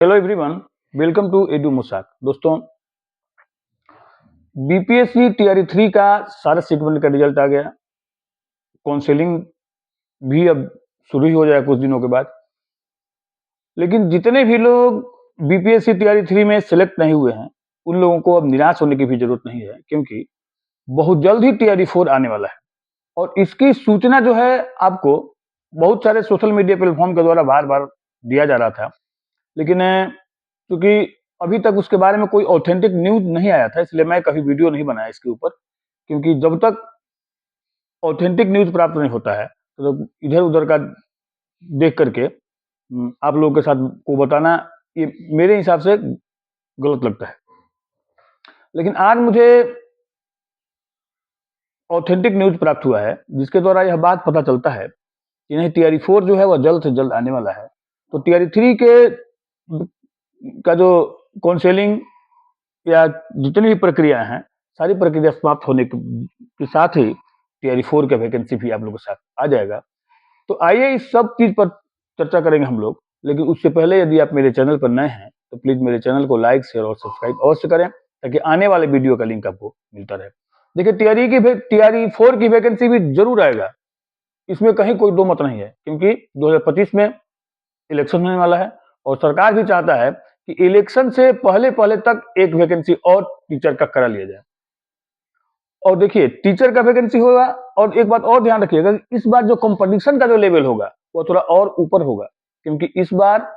Hello everyone, welcome to एडू मुसाक। दोस्तों, बीपीएससी टीआरई 3 का सारा सेगमेंट का रिजल्ट आ गया। काउंसलिंग भी अब शुरू ही हो जाएगा कुछ दिनों के बाद। लेकिन जितने भी लोग बीपीएससी टीआरई 3 में सिलेक्ट नहीं हुए हैं, उन लोगों को अब निराश होने की भी जरूरत नहीं है, क्योंकि बहुत जल्द ही टीआरई 4 आने वाला है। और इसकी सूचना जो है आपको बहुत सारे सोशल मीडिया प्लेटफॉर्म के द्वारा बार बार दिया जा रहा था, लेकिन क्योंकि अभी तक उसके बारे में कोई ऑथेंटिक न्यूज नहीं आया था, इसलिए मैं कभी वीडियो नहीं बनाया इसके ऊपर। क्योंकि जब तक ऑथेंटिक न्यूज प्राप्त नहीं होता है तो इधर उधर का देख करके आप लोगों के साथ को बताना ये मेरे हिसाब से गलत लगता है। लेकिन आज मुझे ऑथेंटिक न्यूज प्राप्त हुआ है, जिसके द्वारा यह बात पता चलता है कि नहीं, टीआरई 4 जो है वह जल्द से जल्द आने वाला है। तो टीआरई 3 का जो काउंसलिंग या जितनी भी प्रक्रिया हैं, सारी प्रक्रिया समाप्त होने के साथ ही टीआरई 4 का वैकेंसी भी आप लोगों के साथ आ जाएगा। तो आइए इस सब चीज पर चर्चा करेंगे हम लोग। लेकिन उससे पहले यदि आप मेरे चैनल पर नए हैं तो प्लीज मेरे चैनल को लाइक, शेयर और सब्सक्राइब अवश्य करें, ताकि आने वाले वीडियो का लिंक आपको मिलता रहे। देखिए, टीआरई 4 की वैकेंसी भी जरूर आएगा, इसमें कहीं कोई दो मत नहीं है। क्योंकि 2025 में इलेक्शन होने वाला है और सरकार भी चाहता है कि इलेक्शन से पहले पहले तक एक वैकेंसी और टीचर का करा लिया जाए। और देखिए, टीचर का वैकेंसी होगा, और एक बात और ध्यान रखिएगा, इस बार जो कंपटीशन का जो लेवल होगा वो थोड़ा और ऊपर होगा। क्योंकि इस बार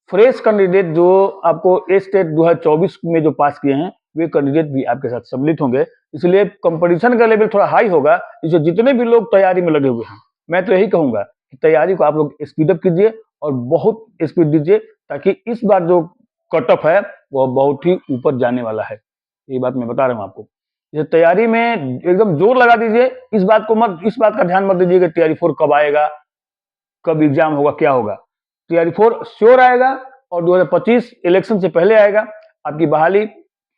फ्रेश कैंडिडेट जो आपको स्टेट 2024 में जो पास किए हैं, वे कैंडिडेट भी आपके साथ सम्मिलित होंगे। इसलिए कंपटीशन का लेवल थोड़ा हाई होगा। इसलिए जितने भी लोग तैयारी में लगे हुए हैं, मैं तो यही कहूंगा कि तैयारी को आप लोग स्पीड अप कीजिए और बहुत स्पीड दीजिए, ताकि इस बार जो कट ऑफ है वह बहुत ही ऊपर जाने वाला है। ये बात मैं बता रहा हूँ आपको। ये तैयारी में एकदम जोर लगा दीजिए। इस बात का ध्यान मत दीजिए कि टीआरई 4 कब आएगा, कब एग्जाम होगा, क्या होगा। टीआरई 4 श्योर आएगा और 2025 इलेक्शन से पहले आएगा। आपकी बहाली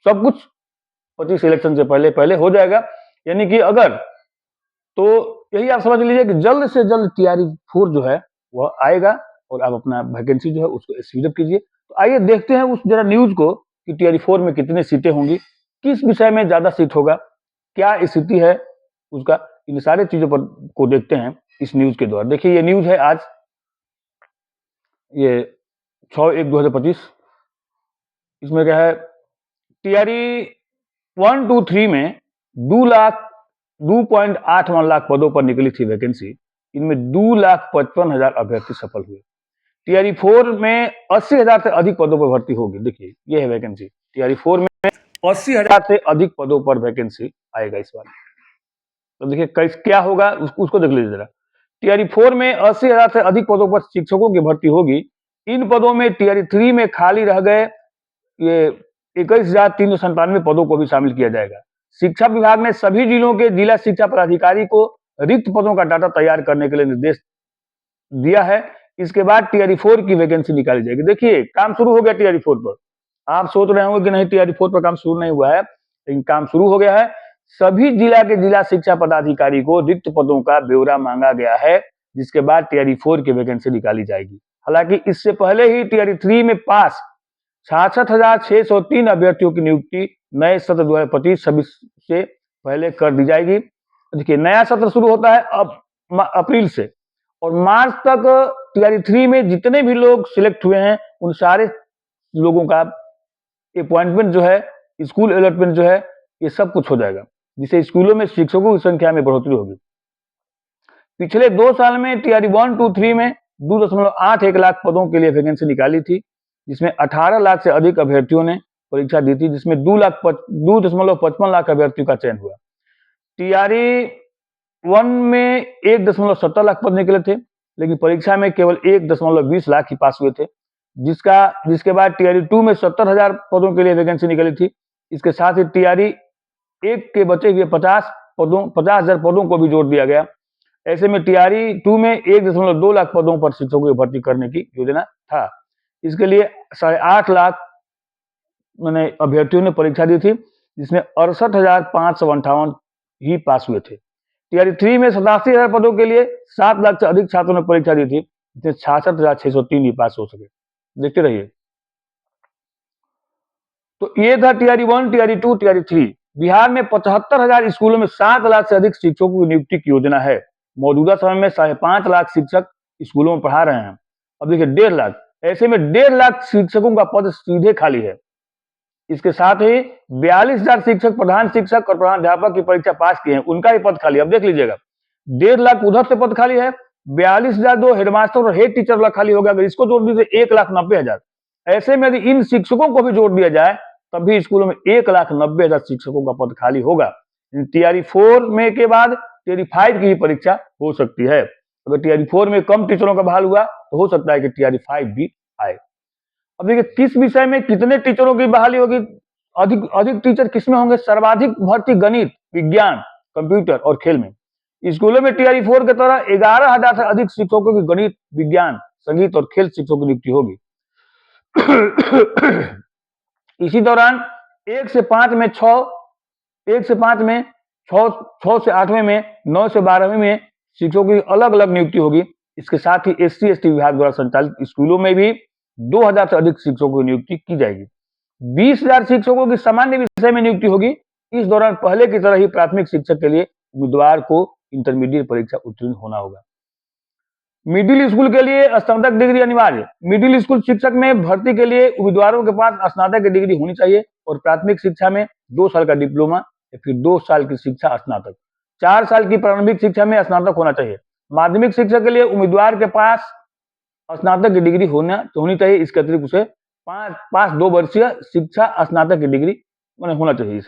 सब कुछ 25 इलेक्शन से पहले पहले हो जाएगा। यानी कि अगर तो यही आप समझ लीजिए कि जल्द से जल्द टीआरई 4 जो है वह आएगा और आप अपना वैकेंसी जो है उसको स्पीड अप कीजिए। तो आइए देखते हैं उस जरा न्यूज को कि टीआरई 4 में कितनी सीटें होंगी, किस विषय में ज्यादा सीट होगा, क्या स्थिति है उसका। इन सारे चीजों पर को देखते हैं इस न्यूज के द्वारा। देखिए, ये न्यूज है आज, ये 6/1/2025। इसमें क्या है, टीआरई 1, 2, 3 में 2.81 लाख पदों पर निकली थी वैकेंसी। इनमें 2,55,000 अभ्यर्थी सफल हुए। टीआरई 4 में 80,000 से अधिक पदों पर भर्ती होगी। देखिए, ये है वैकेंसी। टीआरई 4 में 80,000 से अधिक पदों पर वैकेंसी आएगा इस बार। तो देखिए क्या होगा, उसको देख लीजिए जरा। टीआरई 4 में 80,000 से अधिक पदों पर शिक्षकों की भर्ती होगी। इन पदों में टीआरई 3 में खाली रह गए ये 21,397 पदों को भी शामिल किया जाएगा। शिक्षा विभाग ने सभी जिलों के जिला शिक्षा पदाधिकारी को रिक्त पदों का डाटा तैयार करने के लिए निर्देश दिया है। इसके बाद टीआरई 4 की वैकेंसी निकाली जाएगी। देखिए, काम शुरू हो गया टीआरई 4 पर। आप सोच रहे होंगे कि नहीं, टीआरई 4 पर काम शुरू नहीं हुआ है, लेकिन काम शुरू हो गया है। सभी जिला के जिला शिक्षा पदाधिकारी को रिक्त पदों का ब्यौरा मांगा गया है, जिसके बाद टीआरई 4 की वैकेंसी निकाली जाएगी। हालांकि इससे पहले ही टीआरई 3 में पास 66,603 अभ्यर्थियों की नियुक्ति नए सत्र 2025-26 से पहले कर दी जाएगी। देखिए, नया सत्र शुरू होता है अब अप्रैल से, और मार्च तक टीआरई 3 में जितने भी लोग सिलेक्ट हुए हैं उन सारे लोगों का अपॉइंटमेंट जो है, स्कूल अलॉटमेंट जो है, ये सब कुछ हो जाएगा, जिससे स्कूलों में शिक्षकों की संख्या में बढ़ोतरी होगी। पिछले 2 साल में टीआरई 1, 2, 3 में 2.81 लाख पदों के लिए वैकेंसी निकाली थी, जिसमें 18 लाख से अधिक अभ्यर्थियों ने परीक्षा दी थी, जिसमें 2.55 लाख अभ्यर्थियों का चयन हुआ। टीआरई 1 में 1.70 लाख पद निकले थे, लेकिन परीक्षा में केवल 1.20 लाख ही पास हुए थे। जिसके बाद टीआरई 2 में 70,000 पदों के लिए वैकेंसी निकली थी। इसके साथ ही टीआरई 1 के बचे हुए 50,000 पदों को भी जोड़ दिया गया। ऐसे में टीआरई 2 में 1.2 लाख पदों पर शिक्षकों की भर्ती करने की योजना था। इसके लिए 8.5 लाख मैंने अभ्यर्थियों ने परीक्षा दी थी, जिसमें 68,558 ही पास हुए थे। टीआरई 3 में 87,000 पदों के लिए 7 लाख से अधिक छात्रों ने परीक्षा दी थी, जिसमें 66,603 ही पास हो सके। देखते रहिए। तो ये था टीआरई 1, टीआरई 2, टीआरई 3। बिहार में 75,000 स्कूलों में 7 लाख से अधिक शिक्षकों की नियुक्ति की योजना है। मौजूदा समय में 5.5 लाख शिक्षक स्कूलों में पढ़ा रहे हैं। अब देखिए 1.5 लाख, ऐसे में 1.5 लाख शिक्षकों का पद सीधे खाली है। इसके साथ ही 42,000 शिक्षक, प्रधान शिक्षक और प्रधानाध्यापक की परीक्षा पास किए हैं, उनका भी पद खाली है। अब देख लीजिएगा, 1.5 लाख उधर से पद खाली है, 42,000 जो हेडमास्टर और हेड टीचर वाला खाली होगा। अगर इसको जोड़ दीजिए 1,90,000। ऐसे में यदि इन शिक्षकों को भी जोड़ दिया जाए तब भी स्कूलों में 1,90,000 शिक्षकों का पद खाली होगा। टीआरई 4 में के बाद टीआरई 5 की भी परीक्षा हो सकती है। अगर टीआरई 4 में कम टीचरों का बहाल हुआ तो हो सकता है कि टीआरई 5 भी आए। अब देखिए किस विषय में कितने टीचरों की बहाली होगी, अधिक अधिक टीचर किसमें होंगे? सर्वाधिक भर्ती गणित, विज्ञान, कंप्यूटर और खेल में। स्कूलों में टीआरई 4 की तरह 11,000 से अधिक शिक्षकों की गणित, विज्ञान, संगीत और खेल शिक्षकों की नियुक्ति होगी। इसी दौरान 1 से 5 में 6, 1 से 5 में 6, 6 से 8वें में, 9 से 12वें में शिक्षकों की अलग अलग नियुक्ति होगी। इसके साथ ही एससी एसटी विभाग द्वारा संचालित स्कूलों में भी 2,000 से अधिक शिक्षकों की नियुक्ति की जाएगी। 20,000 शिक्षकों की सामान्य विषय में नियुक्ति होगी। इस दौरान पहले की तरह ही प्राथमिक शिक्षक के लिए उम्मीदवार को इंटरमीडिएट परीक्षा उत्तीर्ण होना होगा। मिडिल स्कूल के लिए स्नातक डिग्री अनिवार्य। मिडिल स्कूल शिक्षक में भर्ती के लिए उम्मीदवारों के पास स्नातक की डिग्री होनी चाहिए और प्राथमिक शिक्षा में 2 साल का डिप्लोमा या फिर 2 साल की शिक्षा स्नातक, 4 साल की प्रारंभिक शिक्षा में स्नातक होना चाहिए। माध्यमिक शिक्षक के लिए उम्मीदवार के पास स्नातक की डिग्री होनी चाहिए। इसके अतिरिक्त उसे 2 वर्षीय शिक्षा स्नातक की डिग्री होना चाहिए।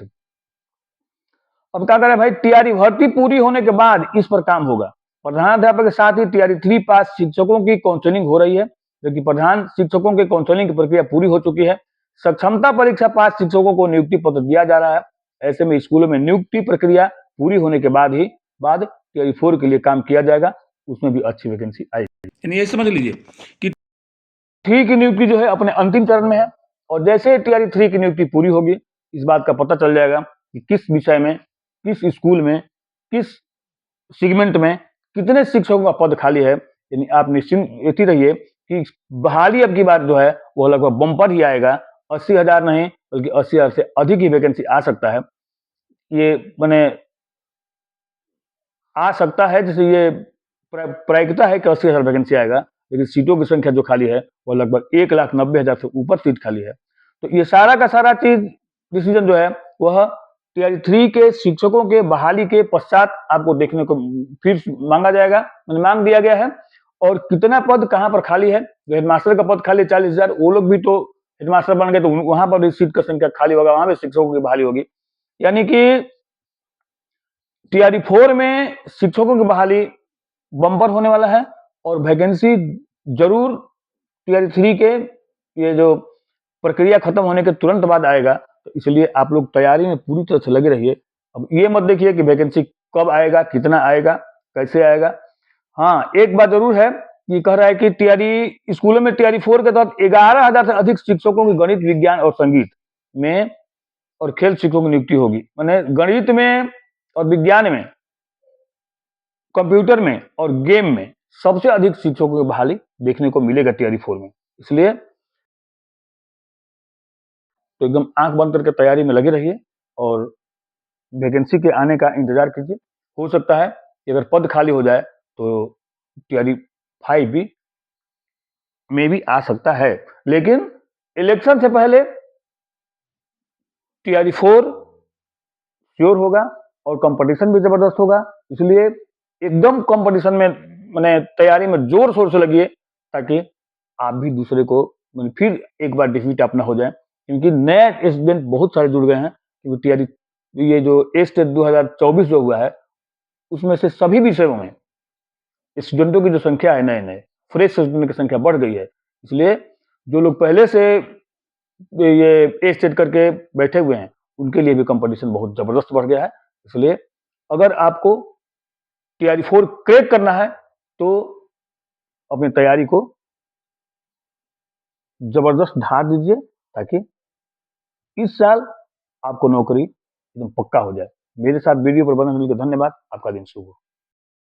अब क्या करें भाई, टीआरई भर्ती पूरी होने के बाद इस पर काम होगा। प्रधानाध्यापक के साथ ही टीआरई 3 पास शिक्षकों की काउंसलिंग हो रही है, जबकि प्रधान शिक्षकों की काउंसलिंग की प्रक्रिया पूरी हो चुकी है। सक्षमता परीक्षा पास शिक्षकों को नियुक्ति पत्र दिया जा रहा है। ऐसे में स्कूलों में नियुक्ति प्रक्रिया पूरी होने के बाद टीआरई 4 के लिए काम किया जाएगा, उसमें भी अच्छी वैकेंसी आएगी। यानी ये समझ लीजिए कि 3 की नियुक्ति जो है अपने अंतिम चरण में है, और जैसे टीआरई 3 की नियुक्ति पूरी होगी इस बात का पता चल जाएगा कि किस विषय में, किस स्कूल में, किस सेगमेंट में कितने शिक्षकों का पद खाली है। यानी आप निश्चिंत रहिए कि बहाली अब की बार जो है वो लगभग बम्पर ही आएगा। 80,000 नहीं बल्कि 80,000 से अधिक ही वैकेंसी आ सकता है। ये आ सकता है, जैसे ये प्रायिकता है कि 80,000 वैकेंसी आएगा, लेकिन सीटों की संख्या जो खाली है वो लगभग 1,90,000 से ऊपर सीट खाली है। तो ये सारा का सारा चीज डिसीजन जो है वह टीआरई 3 के शिक्षकों के बहाली के पश्चात आपको देखने को फिर मांगा जाएगा, मांग दिया गया है। और कितना पद कहां पर खाली है, जो हेडमास्टर का पद खाली 40,000, वो लोग भी तो हेडमास्टर बन गए, तो वहां पर भी सीट का संख्या खाली होगा, वहां भी शिक्षकों की बहाली होगी। यानी कि टीआरई 4 में शिक्षकों की बहाली बम्पर होने वाला है, और वैकेंसी जरूर टीआरई 3 के ये जो प्रक्रिया खत्म होने के तुरंत बाद आएगा। तो इसलिए आप लोग तैयारी में पूरी तरह से लगे रहिए। अब ये मत देखिए कि वैकेंसी कब आएगा, कितना आएगा, कैसे आएगा। हाँ, एक बात जरूर है, ये कह रहा है कि टीआरई स्कूलों में टीआरई 4 के तहत 11,000 से अधिक शिक्षकों की गणित, विज्ञान और संगीत में और खेल शिक्षकों की नियुक्ति होगी। माने गणित में और विज्ञान में, कंप्यूटर में और गेम में सबसे अधिक शिक्षकों की बहाली देखने को मिलेगा टीआरई 4 में। इसलिए तो एकदम आंख बंद करके तैयारी में लगे रहिए और वैकेंसी के आने का इंतजार कीजिए। हो सकता है कि अगर पद खाली हो जाए तो टीआरई 5 भी में भी आ सकता है, लेकिन इलेक्शन से पहले टीआरई 4 श्योर होगा और कंपटीशन भी जबरदस्त होगा। इसलिए एकदम कंपटीशन में तैयारी में जोर शोर से लगिए, ताकि आप भी दूसरे को फिर एक बार डिफीट अपना हो जाए। क्योंकि नए स्टूडेंट बहुत सारे जुड़ गए हैं, क्योंकि टीआरई ये जो टेट 2024 जो हुआ है उसमें से सभी विषयों में स्टूडेंटों की जो संख्या है, नए नए फ्रेश स्टूडेंट की संख्या बढ़ गई है। इसलिए जो लोग पहले से ये टेट करके बैठे हुए हैं उनके लिए भी कंपटीशन बहुत जबरदस्त बढ़ गया है। इसलिए अगर आपको टीआरई 4 क्रैक करना है तो अपनी तैयारी को जबरदस्त ढाल दीजिए, ताकि इस साल आपको नौकरी एकदम पक्का हो जाए। मेरे साथ वीडियो पर बने होने के लिए धन्यवाद। आपका दिन शुभ हो।